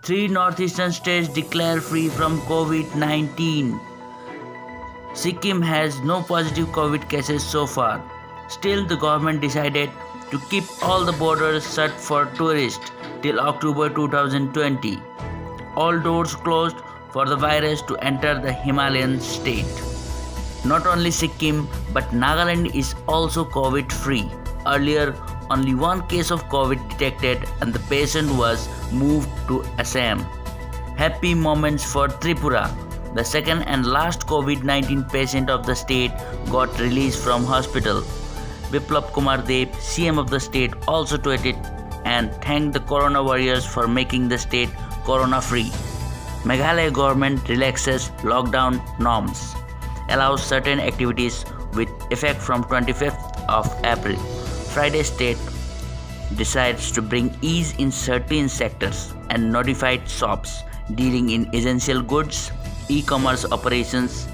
Three northeastern states declare free from COVID-19. Sikkim has no positive COVID cases so far. Still, the government decided to keep all the borders shut for tourists till October 2020. All doors closed for the virus to enter the Himalayan state. Not only Sikkim, but Nagaland is also COVID-free. Earlier, only one case of COVID detected and the patient was moved to Assam. Happy moments for Tripura. The second and last COVID-19 patient of the state got released from hospital. Biplab Kumar Deb, CM of the state, also tweeted and thanked the corona warriors for making the state corona-free. Meghalaya government relaxes lockdown norms, allows certain activities with effect from 25th of April. Friday state decides to bring ease in certain sectors and notified shops dealing in essential goods, e-commerce operations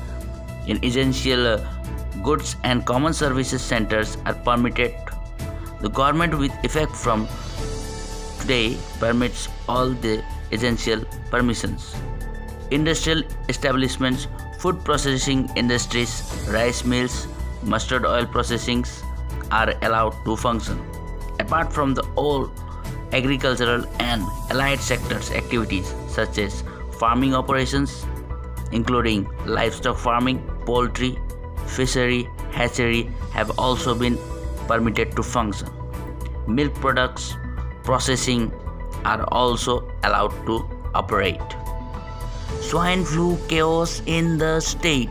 in essential goods and common services centers are permitted. The government with effect from today permits all the essential permissions. Industrial establishments, food processing industries, rice mills, mustard oil processings are allowed to function. Apart from the all agricultural and allied sectors activities such as farming operations, including livestock farming, poultry, fishery, hatchery have also been permitted to function. Milk products processing are also allowed to operate. Swine flu chaos in the state.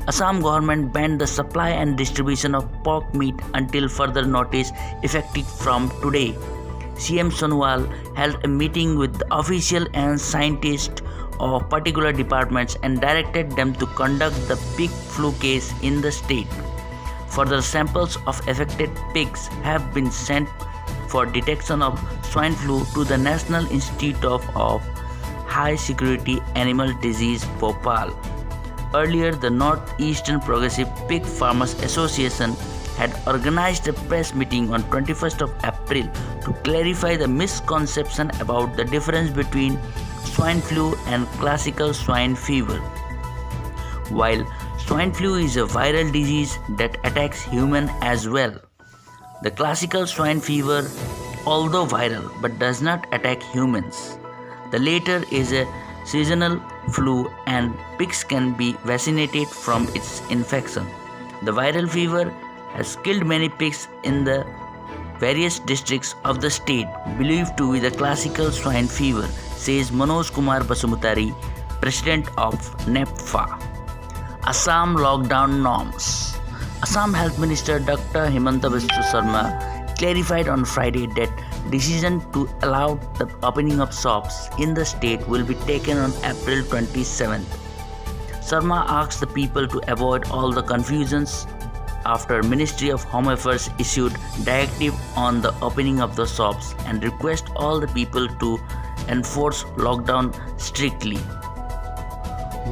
Assam government banned the supply and distribution of pork meat until further notice effective from today. CM Sonowal held a meeting with the official and scientists of particular departments and directed them to conduct the pig flu case in the state. Further samples of affected pigs have been sent for detection of swine flu to the National Institute of High Security Animal Disease Bhopal. Earlier, the Northeastern Progressive Pig Farmers Association had organized a press meeting on 21st of April to clarify the misconception about the difference between swine flu and classical swine fever. While swine flu is a viral disease that attacks humans as well, the classical swine fever, although viral but does not attack humans. The latter is a seasonal flu and pigs can be vaccinated from its infection. The viral fever has killed many pigs in the various districts of the state believed to be the classical swine fever, says Manoj Kumar Basumutari, president of NEPFA. Assam lockdown norms. Assam Health Minister Dr. Himanta Biswa Sarma clarified on Friday that decision to allow the opening of shops in the state will be taken on April 27th. Sarma asked the people to avoid all the confusions after Ministry of Home Affairs issued directive on the opening of the shops and request all the people to enforce lockdown strictly.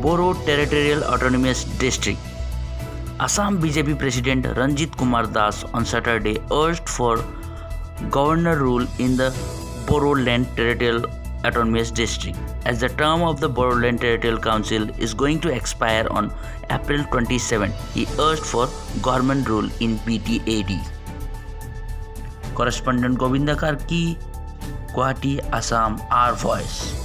Boro Territorial Autonomous District. Assam BJP President Ranjit Kumar Das on Saturday urged for governor rule in the Bodoland Territorial Autonomous District, as the term of the Bodoland Territorial Council is going to expire on April 27. He urged for government rule in BTAD. Correspondent Govinda Karki, Guwahati, Assam, Our Voice.